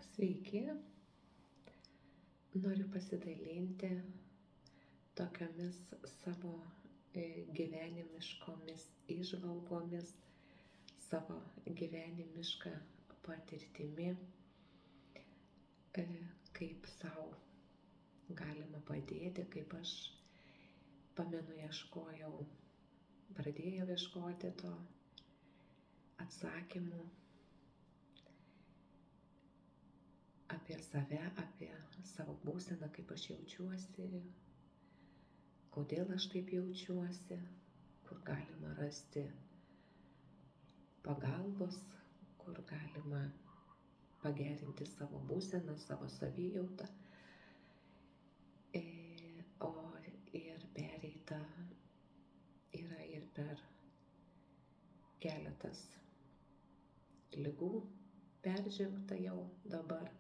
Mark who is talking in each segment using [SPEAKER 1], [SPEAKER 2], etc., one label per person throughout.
[SPEAKER 1] Sveiki, noriu pasidalinti tokiamis savo gyvenimiškomis įžvalgomis, savo gyvenimišką patirtimi, kaip savo galima padėti, kaip aš pamenu pradėjau ieškoti to atsakymų apie save, apie savo būseną, kaip aš jaučiuosi, kodėl aš taip jaučiuosi, kur galima rasti pagalbos, kur galima pagerinti savo būseną, savo savijautą. O ir pereita yra ir per keletas ligų peržengta jau dabar.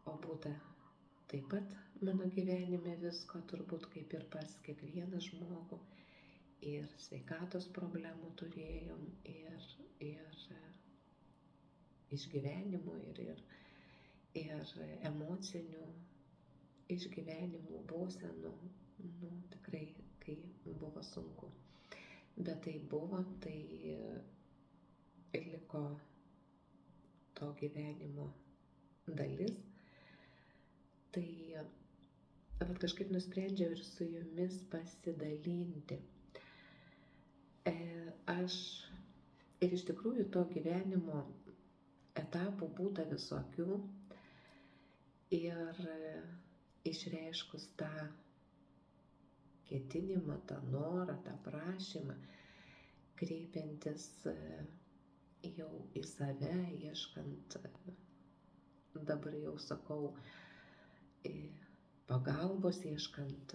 [SPEAKER 1] O būta taip pat mano gyvenime visko, turbūt kaip ir pas kiekvieną žmogų. Ir sveikatos problemų turėjom, ir išgyvenimų, ir emocinių išgyvenimų, būsenų, tikrai, kai buvo sunku. Bet tai buvo, tai liko to gyvenimo dalis. Tai kažkaip nusprendžiau ir su jumis pasidalinti. Ir iš tikrųjų to gyvenimo etapų būta visokių. Ir išreiškus tą ketinimą, tą norą, tą prašymą, kreipiantis jau į save, ieškant, dabar jau sakau, pagalbos, ieškant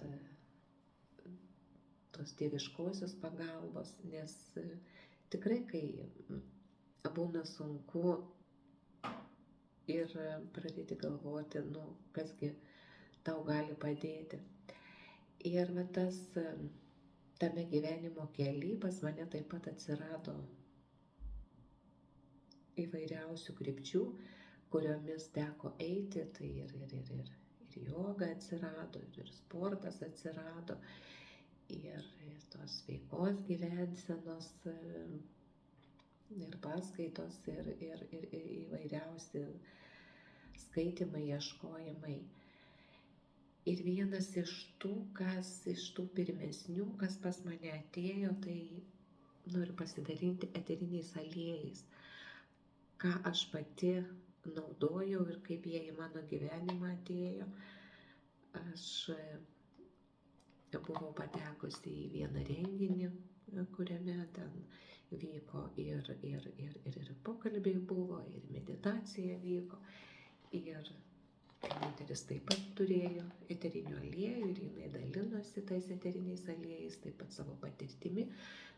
[SPEAKER 1] tos dieviškosios pagalbos, nes tikrai, kai būna sunku ir pradėti galvoti, kasgi tau gali padėti. Ir tame gyvenimo kely pas mane taip pat atsirado įvairiausių krypčių, kuriomis teko eiti, tai ir joga atsirado, ir sportas atsirado, ir tos sveikos gyvensenos, ir paskaitos, ir įvairiausi skaitymai, ieškojimai. Ir vienas iš tų pirmesnių, kas pas mane atėjo, tai noriu pasidalinti eteriniais aliejais, ką aš pati naudojau ir kaip jie į mano gyvenimą atėjo. Aš buvau patekusi į vieną renginį, kuriame ten vyko ir pokalbiai buvo, ir meditacija vyko, ir moteris taip pat turėjo eterinių aliejų ir jinai dalinosi tais eteriniais aliejais, taip pat savo patirtimi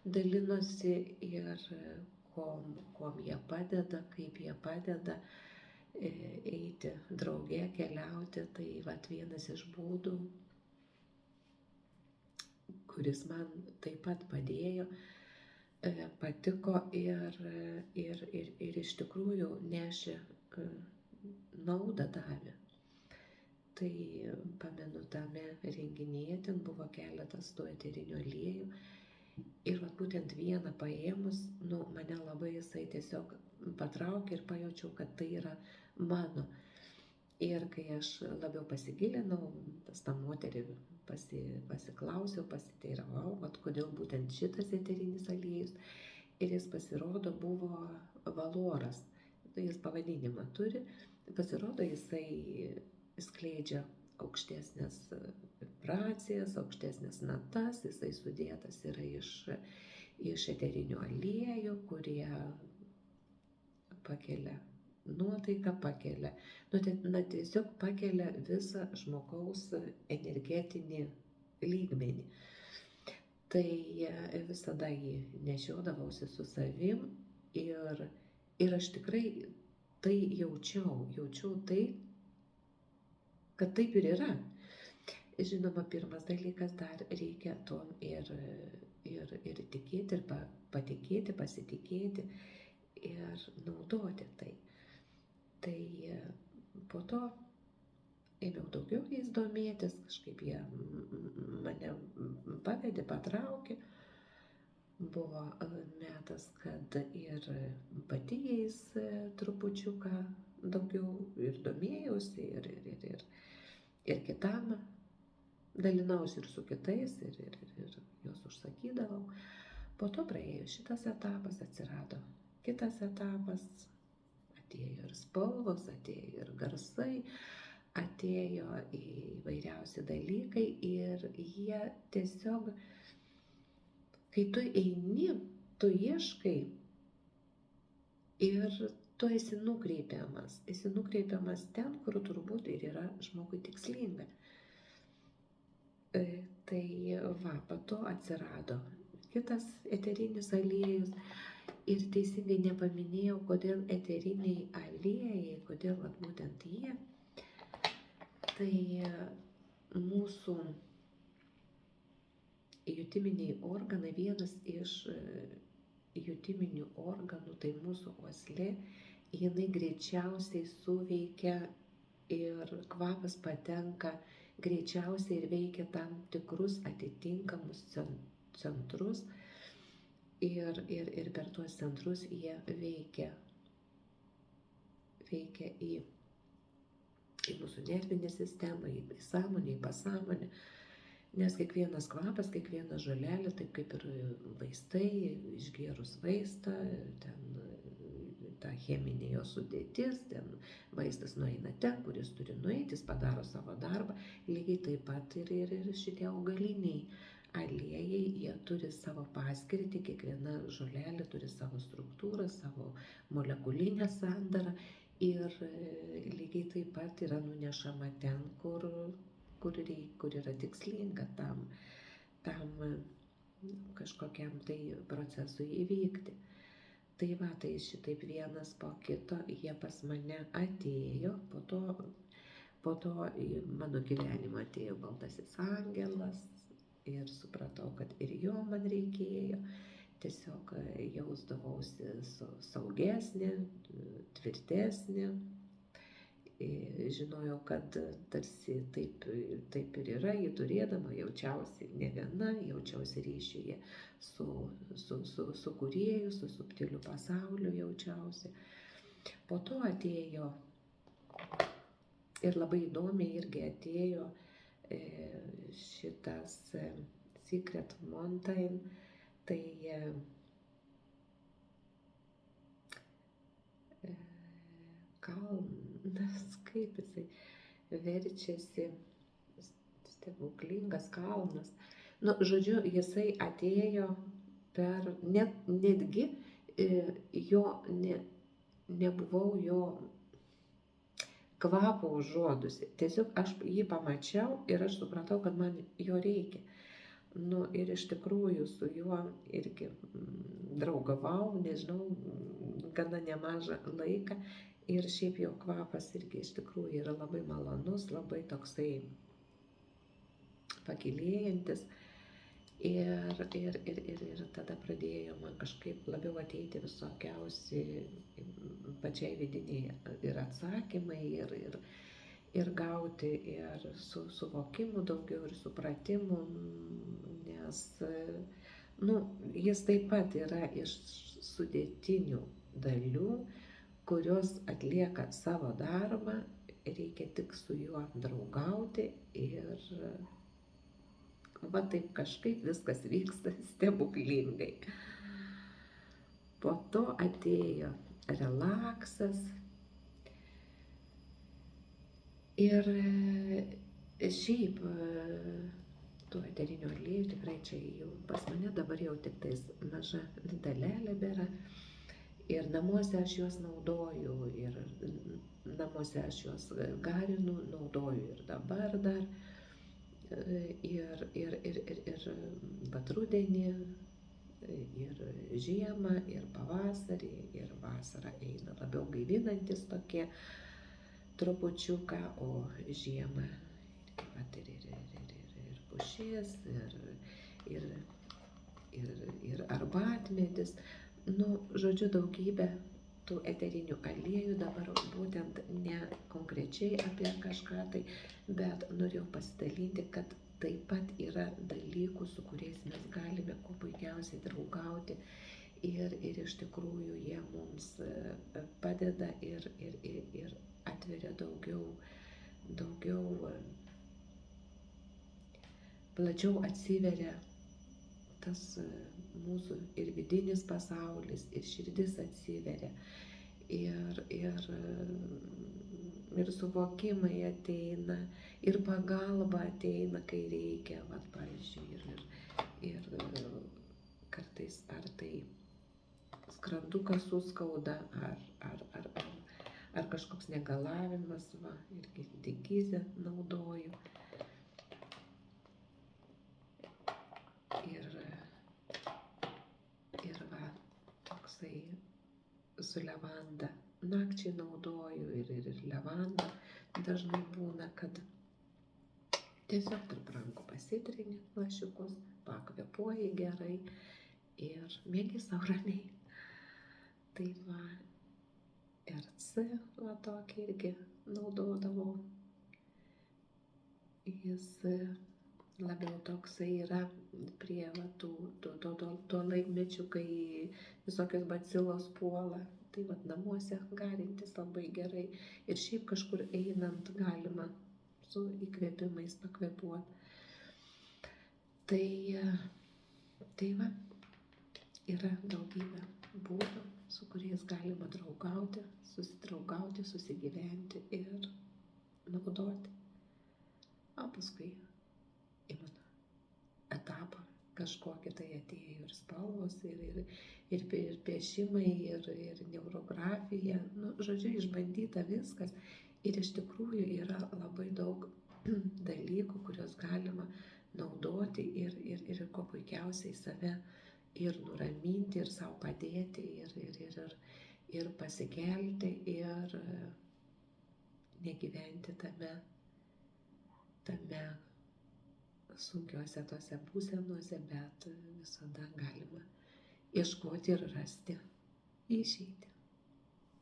[SPEAKER 1] dalinosi ir kuom jie padeda, kaip jie padeda eiti drauge, keliauti. Tai vienas iš būdų, kuris man taip pat padėjo, patiko ir iš tikrųjų nešė naudą davė. Tai pamenu, tame renginyje ten buvo keletas tų eterinių aliejų. Ir būtent vieną paėmus, mane labai jisai tiesiog patraukė ir pajaučiau, kad tai yra mano. Ir kai aš labiau pasigilinau, pas tą moterį pasiklausiau, pasiteiravau, kodėl būtent šitas eterinis aliejus. Ir jis pasirodo buvo valoras. Jis pavadinimą turi. Pasirodo, jisai skleidžia aukštesnės vibracijas, aukštesnės natas, jisai sudėtas yra iš eterinių aliejų, kurie pakelia nuotaiką, tiesiog pakelia visą žmogaus energetinį lygmenį. Tai visada jį nešiodavausi su savim ir aš tikrai tai jaučiau tai, kad taip ir yra. Žinoma, pirmas dalykas, dar reikia tuom ir tikėti, ir patikėti, pasitikėti ir naudoti tai. Tai po to ėmiau daugiau jais domėtis, kažkaip jie mane pavedė, patraukė. Buvo metas, kad ir pati jais trupučiuką daugiau ir domėjausi, ir kitam dalinausi ir su kitais, ir juos užsakydavau. Po to praėjo šitas etapas, atsirado kitas etapas, atėjo ir spalvos, atėjo ir garsai, atėjo įvairiausi dalykai ir jie tiesiog, kai tu eini, tu ieškai ir tu esi nukreipiamas ten, kur turbūt ir yra žmogui tikslinga. Tai va, po to atsirado kitas eterinis aliejus ir teisingai nepaminėjau, kodėl eteriniai aliejai, kodėl būtent jie. Tai mūsų jutiminiai organai, vienas iš jutiminių organų, tai mūsų uoslė, jinai greičiausiai suveikia ir kvapas patenka greičiausiai ir veikia tam tikrus atitinkamus centrus ir per tuos centrus jie veikia į mūsų nervinę sistemą, į sąmonę, į pasąmonę, nes kiekvienas kvapas, kiekviena žolelė, taip kaip ir vaistai, išgėrus vaistą, ten ta cheminė jo sudėtis, ten vaistas nueina ten, kur jis turi nueiti, jis padaro savo darbą, lygiai taip pat ir šitie augaliniai aliejai, jie turi savo paskirtį, kiekviena žolelė turi savo struktūrą, savo molekulinę sandarą ir lygiai taip pat yra nunešama ten, kur yra tikslinga tam kažkokiam tai procesui įvykti. Tai va, tai šitaip vienas po kito jie pas mane atėjo, po to į mano gyvenimą atėjo baltasis angelas ir supratau, kad ir jo man reikėjo, tiesiog jausdavausi saugesnė, tvirtesnė. Žinojau, kad tarsi taip ir yra, jį turėdama jaučiausi ne viena, jaučiausi ryšyje su kūrėju, su subtiliu pasauliu jaučiausi. Po to atėjo ir labai įdomiai irgi atėjo šitas Secret Mountain, tai kalnas, kaip jisai verčiasi, stebuklingas kalnas. Nu, žodžiu, jisai atėjo per, netgi jo, nebuvau jo kvapo užuodusi. Tiesiog aš jį pamačiau ir aš supratau, kad man jo reikia. Nu, ir iš tikrųjų su juo irgi draugavau, nežinau, gana nemažą laiką. Ir šiaip jo kvapas irgi iš tikrųjų yra labai malonus, labai toksai pakylėjantis. Ir tada pradėjo man kažkaip labiau ateiti visokiausi pačiai vidiniai ir atsakymai, ir gauti ir suvokimų daugiau, ir supratimų, nes jis taip pat yra iš sudėtinių dalių, kurios atlieka savo darbą, reikia tik su juo draugauti ir va taip kažkaip viskas vyksta stebuklingai. Po to atėjo relaksas ir šiaip tų eterinių aliejų tikrai čia jau pas mane dabar jau tik tais maža dalelė bėra. Ir namuose aš juos naudoju, ir namuose aš juos garinu, naudoju ir dabar dar, ir vat rudenį, ir žiemą, ir pavasarį, ir vasarą eina labiau gaivinantis tokie trupučiuką, o žiemą vat ir pušis, ir arbatmedis. Nu, žodžiu, daugybė tų eterinių aliejų, dabar būtent ne konkrečiai apie kažką tai, bet norėjau pasidalinti, kad taip pat yra dalykų, su kuriais mes galime kuo puikiausiai draugauti ir iš tikrųjų jie mums padeda ir atveria daugiau plačiau atsiveria tas mūsų ir vidinis pasaulis, ir širdis atsiveria, ir suvokimai ateina, ir pagalba ateina, kai reikia, vat, pavyzdžiui, ir kartais ar tai skrandukas suskauda, ar kažkoks negalavimas, va, irgi degizę naudoju. Ir va, toksai su levanda nakčiai naudoju ir levanda dažnai būna, kad tiesiog tarp rankų pasitrini lašiukus, pakvėpuoji gerai ir miegi sau ramiai. Tai va, RC va tokį irgi naudodavau. Jis labiau toksai yra prie va, to laikmečių, kai visokios bacilos puola. Tai va, namuose garintis labai gerai. Ir šiaip kažkur einant galima su įkvėpimais pakvėpuoti. Tai va, yra daugybė būdų, su kuriais galima draugauti, susidraugauti, susigyventi ir naudoti. O paskui etapą kažkokį tai atėjo ir spalvos, ir piešimai, ir neurografija. Nu, žodžiu, išbandyta viskas. Ir iš tikrųjų yra labai daug dalykų, kuriuos galima naudoti ir kuo puikiausiai save ir nuraminti, ir savo padėti, ir pasikelti, ir negyventi tame sunkiuose tose būsenose, bet visada galima ieškoti ir rasti išeitį.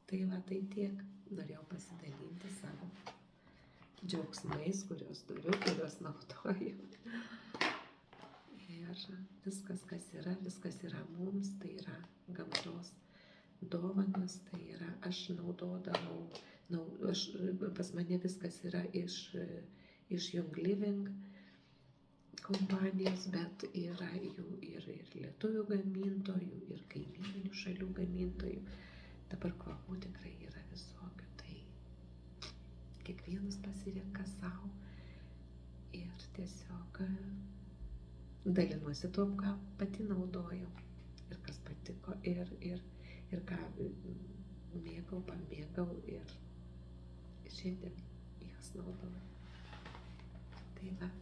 [SPEAKER 1] Tai va, tai tiek. Norėjau pasidalinti savo džiaugsmais, kuriuos turiu, kuriuos naudoju. Ir viskas, kas yra mums, tai yra gamtos dovanas, tai yra aš naudodavau, pas mane viskas yra iš Young Living kompanijos, bet yra jų ir lietuvių gamintojų, ir kaimyninių šalių gamintojų. Dabar kvapų tikrai yra visokių, tai kiekvienas pasirenka savo ir tiesiog dalinuosi tuo, ką pati naudojau ir kas patiko ir ką pamėgau ir šiandien jas naudoju. Tai va.